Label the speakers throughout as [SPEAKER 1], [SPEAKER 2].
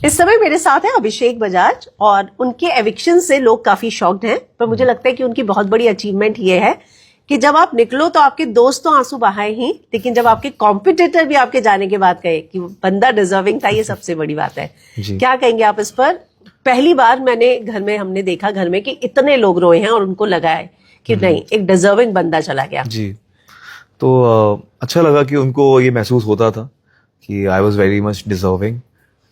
[SPEAKER 1] इस समय मेरे साथ है अभिषेक बजाज और उनके एविक्शन से लोग काफी शॉक्ड हैं, पर मुझे लगता है कि उनकी बहुत बड़ी अचीवमेंट ये है कि जब आप निकलो तो आपके दोस्त तो आंसू बहाए ही, लेकिन जब आपके कॉम्पिटिटर भी आपके जाने के बाद कहे कि बंदा डिजर्विंग था, ये सबसे बड़ी बात है। क्या कहेंगे आप इस पर? पहली बार हमने देखा घर में कि इतने लोग रोए हैं और उनको लगा है कि नहीं, एक डिजर्विंग बंदा चला गया।
[SPEAKER 2] जी, तो अच्छा लगा कि उनको ये महसूस होता था कि I was very much deserving.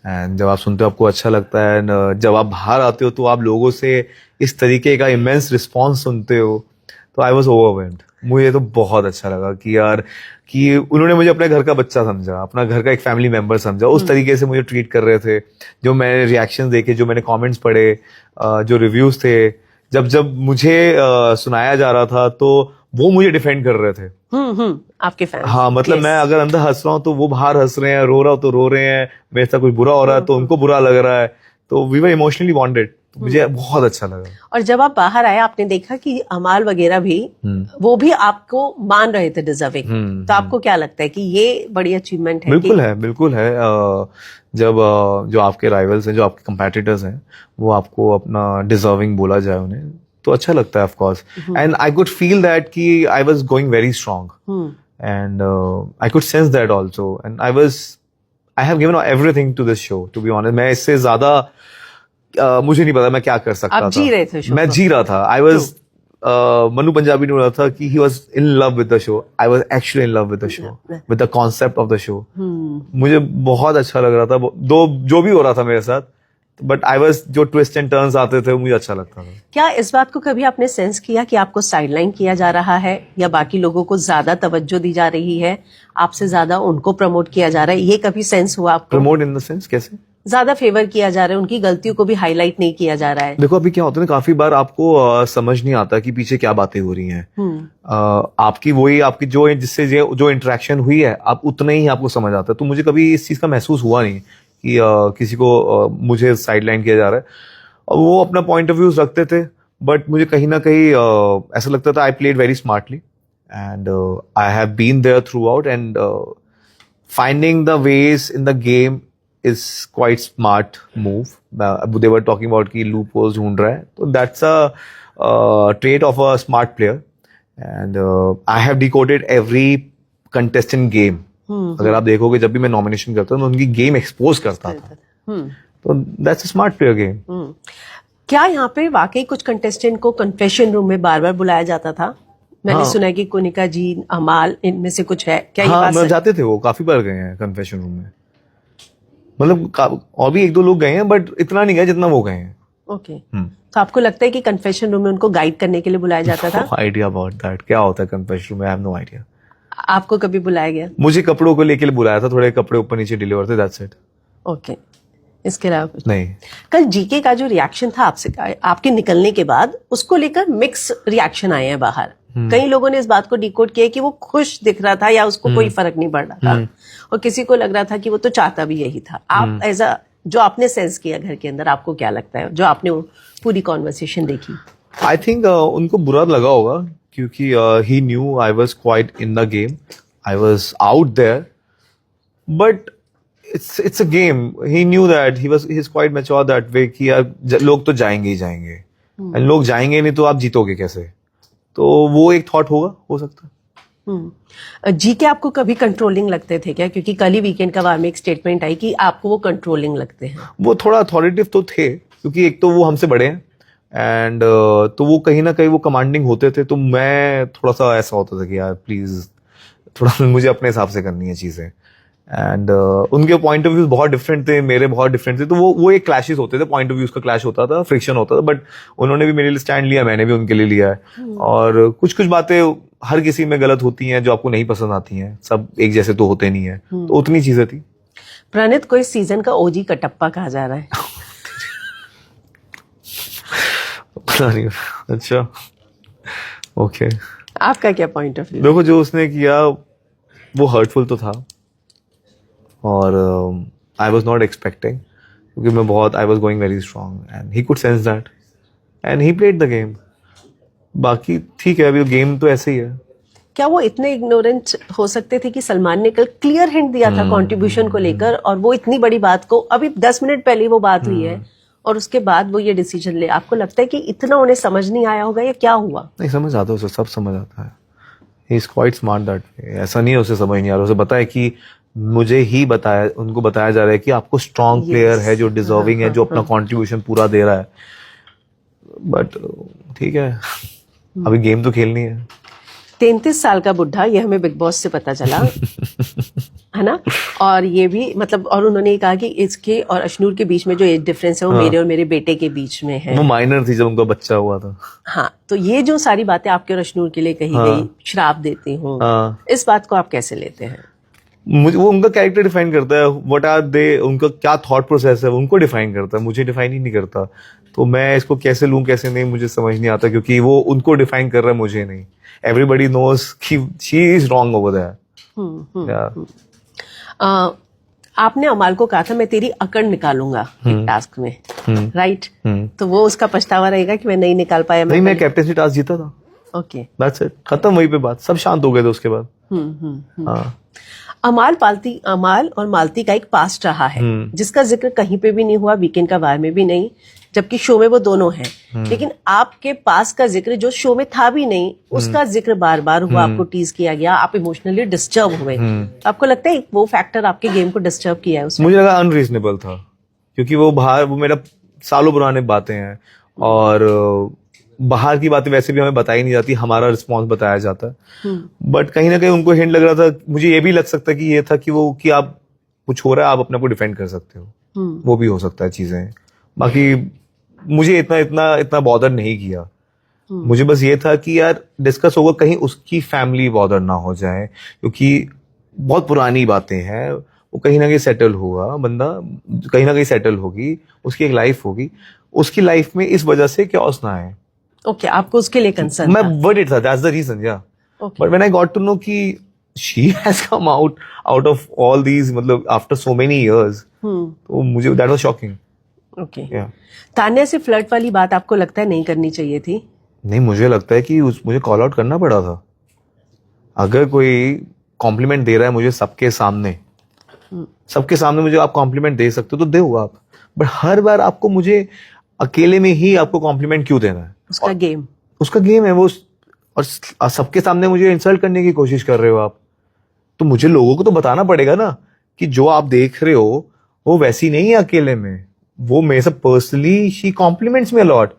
[SPEAKER 2] And जब आप सुनते हो आपको अच्छा लगता है, एंड जब आप बाहर आते हो तो आप लोगों से इस तरीके का इमेंस रिस्पॉन्स सुनते हो, तो आई वॉज ओवरवेल्म्ड। मुझे तो बहुत अच्छा लगा कि यार कि उन्होंने मुझे अपने घर का बच्चा समझा, अपना घर का एक फैमिली मेंबर समझा, उस तरीके से मुझे ट्रीट कर रहे थे। जो मैंने रिएक्शन देखे, जो मैंने कमेंट्स पढ़े, जो रिव्यूज थे, जब जब मुझे सुनाया जा रहा था तो वो मुझे डिफेंड कर रहे थे।
[SPEAKER 1] आपके फैंस।
[SPEAKER 2] हाँ, मतलब मैं अगर अंदर हंस रहा हूँ तो वो बाहर हंस रहे हैं, रो रहा हूँ तो रो रहे हैं, मेरे साथ कुछ बुरा हो रहा है तो उनको बुरा लग रहा है, तो वी वर इमोशनली बॉन्डेड। मुझे बहुत अच्छा लगा। और
[SPEAKER 1] जब आप बाहर आए आपने देखा कि अमाल वगैरह भी वो भी आपको मान रहे थे डिजर्विंग, तो आपको क्या लगता है कि ये बड़ी अचीवमेंट है?
[SPEAKER 2] बिल्कुल है। जब जो आपके राइवल्स हैं, जो आपके कंपेटिटर्स हैं, वो आपको अपना डिजर्विंग बोला जाए उन्हें, तो अच्छा लगता है of course. And I could feel that कि I was going very strong, and I could sense that also, and I have given everything to this show, to be honest. मैं इससे ज्यादा मुझे नहीं पता मैं क्या कर सकता था।
[SPEAKER 1] जी रहे थे शो?
[SPEAKER 2] मैं जी रहा था। आई वाज मनु पंजाबी ने बोला था कि he was in love with the show. I was actually in love with the show, with the concept of the show. मुझे बहुत अच्छा लग रहा था, दो जो भी हो रहा था मेरे साथ, बट आई वाज, जो ट्विस्ट एंड टर्न्स आते थे मुझे अच्छा लगता था।
[SPEAKER 1] क्या इस बात को कभी आपने सेंस किया कि आपको साइडलाइन किया जा रहा है, या बाकी लोगों को ज्यादा तवज्जो दी जा रही है, आपसे ज्यादा उनको प्रमोट किया जा रहा है? ये कभी सेंस हुआ आपको?
[SPEAKER 2] प्रमोट इन द सेंस कैसे?
[SPEAKER 1] ज्यादा फेवर किया जा रहा है, उनकी गलतियों को भी हाईलाइट नहीं किया जा रहा है?
[SPEAKER 2] देखो अभी क्या होता है ना, काफी बार आपको समझ नहीं आता कि पीछे क्या बातें हो रही हैं। आपकी जो जिससे जो इंटरेक्शन हुई है, आप उतना ही आपको समझ आता है। तो मुझे कभी इस चीज का महसूस हुआ नहीं कि किसी को मुझे साइडलाइन किया जा रहा है। और वो अपना पॉइंट ऑफ व्यू रखते थे, बट मुझे कहीं ना कहीं ऐसा लगता था I played very smartly, and I have been there throughout, and finding the ways in the game is quite smart move. They were talking about कि loopholes ढूंढ रहा है, तो that's a trait of a smart player, and I have decoded every contestant game. अगर आप देखोगे जब भी मैं नॉमिनेशन करता हूँ तो उनकी गेम एक्सपोज करता था, तो that's a smart player game.
[SPEAKER 1] क्या यहाँ पे वाकई कुछ कंटेस्टेंट को कन्फेशन रूम में बार बार बुलाया जाता था? मैंने सुना है कि कोनिका जी, अमाल, इनमें से कुछ है क्या? ये बात
[SPEAKER 2] जाते थे, वो काफी बार गए हैं कन्फेशन रूम में। मतलब और भी एक दो लोग गए हैं, बट इतना नहीं गए जितना वो गए हैं।
[SPEAKER 1] ओके। तो आपको लगता है कि कन्फेशन रूम में उनको गाइड करने के लिए बुलाया जाता था?
[SPEAKER 2] आइडिया अबाउट दैट, क्या होता है कन्फेशन रूम में? I have no idea.
[SPEAKER 1] आपको कभी बुलाया गया?
[SPEAKER 2] मुझे कपड़ों को लेके बुलाया था, थोड़े कपड़े ऊपर नीचे डिलीवर थे, दैट्स इट।
[SPEAKER 1] ओके, इसके अलावा कुछ
[SPEAKER 2] नहीं।
[SPEAKER 1] कल जीके का जो रिएक्शन था आपसे, आपके निकलने के बाद, उसको लेकर मिक्स रिएक्शन आए हैं बाहर। कई लोगों ने इस बात को डिकोड किया कि वो खुश दिख रहा था या उसको कोई फर्क नहीं पड़ रहा था, और किसी को लग रहा था कि वो तो चाहता भी यही था। आप एज अ, जो आपने सेंस किया घर के अंदर, आपको क्या लगता है जो आपने वो पूरी कॉन्वर्सेशन देखी?
[SPEAKER 2] आई थिंक उनको बुरा लगा होगा, क्योंकि he knew I was quite in the game, I was out there, but it's a game. He knew that he is quite mature that way कि यार लोग तो जाएंगे ही जाएंगे, एंड लोग जाएंगे नहीं तो आप जीतोगे कैसे? तो वो एक थॉट हो सकता है।
[SPEAKER 1] जी के आपको कभी कंट्रोलिंग लगते थे क्या? क्योंकि कल ही वीकेंड का बार में एक स्टेटमेंट आई कि आपको वो कंट्रोलिंग लगते हैं।
[SPEAKER 2] वो थोड़ा अथॉरिटेटिव तो थे, क्योंकि एक तो वो हमसे बड़े हैं, एंड तो वो कहीं ना कहीं वो कमांडिंग होते थे, तो मैं थोड़ा सा ऐसा होता था कि यार प्लीज थोड़ा मुझे अपने हिसाब से करनी है चीजें, एंड उनके पॉइंट ऑफ व्यू बहुत डिफरेंट थे, मेरे बहुत डिफरेंट थे, तो वो एक क्लैशेस होते थे, पॉइंट ऑफ व्यूज का क्लैश होता था, फ्रिक्शन होता था, बट उन्होंने भी मेरे लिए स्टैंड लिया, मैंने भी उनके लिए लिया है। और कुछ बातें हर किसी में गलत होती हैं जो आपको नहीं पसंद आती हैं, सब एक जैसे तो होते नहीं है, तो उतनी चीजें थी।
[SPEAKER 1] प्रणीत को इस सीजन का ओजी कटप्पा कहा जा रहा है।
[SPEAKER 2] अच्छा, ओके।
[SPEAKER 1] आपका क्या पॉइंट ऑफ व्यू?
[SPEAKER 2] देखो, जो उसने किया वो हर्टफुल तो था, और आई वॉज नॉट एक्सपेक्टिंग, क्योंकि I was going very strong, and he could sense that, and he played the game. बाकी ठीक है, अभी गेम तो ऐसे ही है,
[SPEAKER 1] क्या वो इतने इग्नोरेंट हो सकते थे कि सलमान ने कल क्लियर हिंट दिया था कंट्रीब्यूशन को लेकर, और वो इतनी बड़ी बात को अभी 10 मिनट पहले वो बात हुई है और उसके बाद वो ये डिसीजन ले, आपको लगता है कि इतना उन्हें समझ नहीं आया होगा या क्या हुआ?
[SPEAKER 2] नहीं, समझ आता है उसे, सब समझ आता है. ही is quite smart that way. ऐसा नहीं है उसे समझ नहीं आ रहा, उसे पता है कि मुझे ही बताया, उनको बताया जा रहा है कि आपको स्ट्रॉन्ग प्लेयर है जो डिजर्विंग है, जो अपना कंट्रीब्यूशन पूरा दे रहा है. बट ठीक है, अभी गेम तो खेलनी है.
[SPEAKER 1] 33 साल का बुढ़ा, ये हमें बिग बॉस से पता चला है ना? और ये भी मतलब, और उन्होंने कहा कि इसके और अशनूर के बीच में जो एज डिफरेंस है वो मेरे और मेरे बेटे के बीच में है.
[SPEAKER 2] वो माइनर थी जब उनका बच्चा हुआ था.
[SPEAKER 1] हाँ, तो ये जो सारी बातें आपके और अशनूर के लिए कही गई, श्राप देती हूँ, इस बात को आप कैसे लेते हैं?
[SPEAKER 2] मुझे वो उनका कैरेक्टर डिफाइन करता है. व्हाट आर दे, उनका क्या थॉट प्रोसेस है उनको डिफाइन करता है, मुझे डिफाइन ही नहीं करता. तो मैं इसको कैसे लूं कैसे नहीं, मुझे समझ नहीं आता, क्योंकि वो उनको डिफाइन कर रहा है, मुझे नहीं. एवरीबडी नोज कि she is wrong over there.
[SPEAKER 1] आपने अमाल को कहा था मैं तेरी अकड़ निकालूंगा एक टास्क में, राइट? तो वो उसका पछतावा रहेगा कि मैं नहीं निकाल पाया.
[SPEAKER 2] नहीं, मैं कैप्टेंसी टास्क जीता था.
[SPEAKER 1] ओके,
[SPEAKER 2] दैट्स इट, खत्म वहीं पे बात. सब शांत हो गए थे उसके बाद. हाँ.
[SPEAKER 1] अमाल और मालती का एक पास्ट रहा है जिसका जिक्र कहीं पे भी नहीं हुआ, वीकेंड का वार में भी नहीं, जबकि शो में वो दोनों हैं. लेकिन आपके पास का जिक्र जो शो में था भी नहीं, उसका जिक्र बार बार हुआ, आपको टीज किया गया, आप इमोशनली डिस्टर्ब हुए. आपको लगता है वो फैक्टर आपके गेम को डिस्टर्ब किया है उसमें?
[SPEAKER 2] मुझे लगा अनरीजनेबल था, क्योंकि वो मेरा सालों पुराने बातें हैं, और बाहर की बातें वैसे भी हमें बताई नहीं जाती, हमारा रिस्पॉन्स बताया जाता है. बट कहीं ना कहीं उनको हिंट लग रहा था, मुझे ये भी लग सकता है कि ये था कि आप कुछ हो रहा है, आप अपने को डिफेंड कर सकते हो. वो भी हो सकता है चीजें. बाकी मुझे इतना बॉदर नहीं किया. मुझे बस ये था कि यार डिस्कस होगा, कहीं उसकी फैमिली बॉदर ना हो जाए, क्योंकि बहुत पुरानी बातें हैं. वो कहीं ना कहीं सेटल होगा, बंदा कहीं ना कहीं सेटल होगी, उसकी एक लाइफ होगी, उसकी लाइफ में इस वजह से क्या ना आए.
[SPEAKER 1] ओके, आपको उसके लिए कंसर्न
[SPEAKER 2] मैं वर्ried था, that's the reason. Yeah but when I got to know कि she has come out of all these, मतलब आफ्टर सो मेनी इयर्स, तो मुझे that was shocking.
[SPEAKER 1] Okay, Tanya से फ्लर्ट वाली बात आपको लगता है नहीं करनी चाहिए थी?
[SPEAKER 2] नहीं, मुझे लगता है कि मुझे कॉल आउट करना पड़ा था. अगर कोई कॉम्प्लीमेंट दे रहा है मुझे सबके सामने मुझे आप कॉम्प्लीमेंट दे सकते हो तो दो आप. बट हर बार आपको मुझे अकेले में ही आपको कॉम्प्लीमेंट क्यों देना है? उसका गेम है वो, और सबके सामने मुझे इंसल्ट करने की कोशिश कर रहे हो आप. तो मुझे लोगों को तो बताना पड़ेगा ना कि जो आप देख रहे हो वो वैसी नहीं है अकेले में. वो मेरे से personally she compliments me a lot.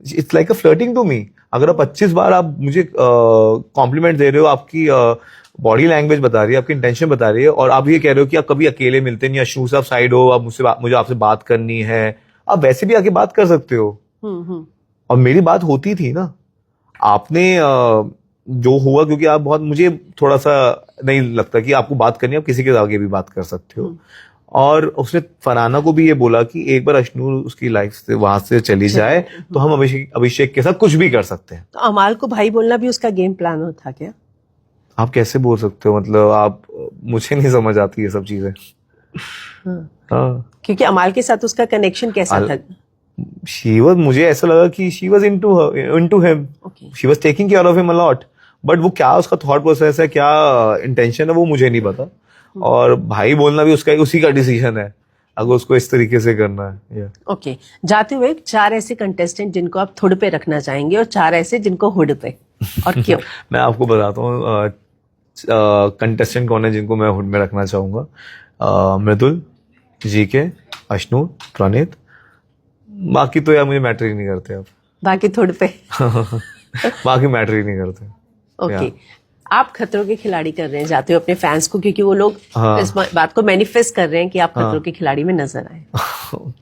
[SPEAKER 2] It's like a flirting to me. अगर आप 25 बार आप मुझे कॉम्प्लीमेंट दे रहे हो, आपकी बॉडी लैंग्वेज बता रही है, आपकी इंटेंशन बता रही है, और आप ये कह रहे हो कि आप कभी अकेले मिलते नहीं, अशनूर साहब साइड हो, आप मुझे आपसे बात करनी है, आप वैसे भी आके बात कर सकते हो. और मेरी बात होती थी ना. आपने जो हुआ, क्योंकि आप बहुत, मुझे थोड़ा सा नहीं लगता कि आपको बात करनी है, आप किसी के आगे भी बात कर सकते हो. और उसने फरहाना को भी ये बोला कि एक बार अशनूर उसकी लाइफ से वहां से चली जाए तो हम अभिषेक के साथ कुछ भी कर सकते हैं.
[SPEAKER 1] तो अमाल को भाई बोलना भी उसका गेम प्लान था क्या?
[SPEAKER 2] आप कैसे बोल सकते हो, मतलब आप, मुझे नहीं समझ आती ये सब चीजें. हाँ,
[SPEAKER 1] क्योंकि अमाल के साथ उसका कनेक्शन कैसा था?
[SPEAKER 2] मुझे ऐसा लगा कि she was into him, she was taking care of him a lot. But वो क्या उसका थॉट प्रोसेस है, क्या इंटेंशन है, वो मुझे नहीं पता. और भाई बोलना भी उसी का डिसीजन है, अगर उसको इस तरीके से करना है.
[SPEAKER 1] ओके, जाते हुए 4 ऐसे कंटेस्टेंट जिनको आप थुड पे रखना चाहेंगे और 4 ऐसे जिनको हुड पे, और क्यों?
[SPEAKER 2] मैं आपको बताता हूँ कंटेस्टेंट कौन है जिनको मैं हुड में रखना चाहूंगा. मृदुल, जीके, अशनूर, प्रणीत. बाकी तो यार मुझे मैटर ही नहीं करते अब.
[SPEAKER 1] बाकी थुड पे
[SPEAKER 2] बाकी मैटर ही नहीं करते.
[SPEAKER 1] ओके, आप खतरों के खिलाड़ी कर रहे हैं जाते हो अपने फैंस को, क्योंकि वो लोग इस बात को मैनिफेस्ट कर रहे हैं कि आप खतरों के खिलाड़ी में नजर आए.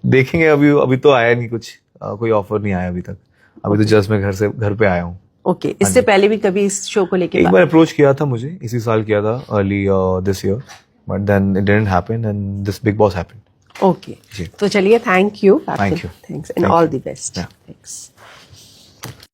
[SPEAKER 2] देखेंगे. अभी तो आया नहीं कुछ, कोई ऑफर नहीं आया अभी तक. अभी तो जस्ट मैं घर पे आया हूँ.
[SPEAKER 1] ओके, इससे पहले भी कभी इस शो को लेके
[SPEAKER 2] एक बार अप्रोच किया था मुझे, इसी साल किया था, early this year, but then it didn't happen and this Bigg Boss happened.
[SPEAKER 1] Okay, तो चलिए, thank you.
[SPEAKER 2] Thank you.
[SPEAKER 1] Thanks and all the best. Thanks.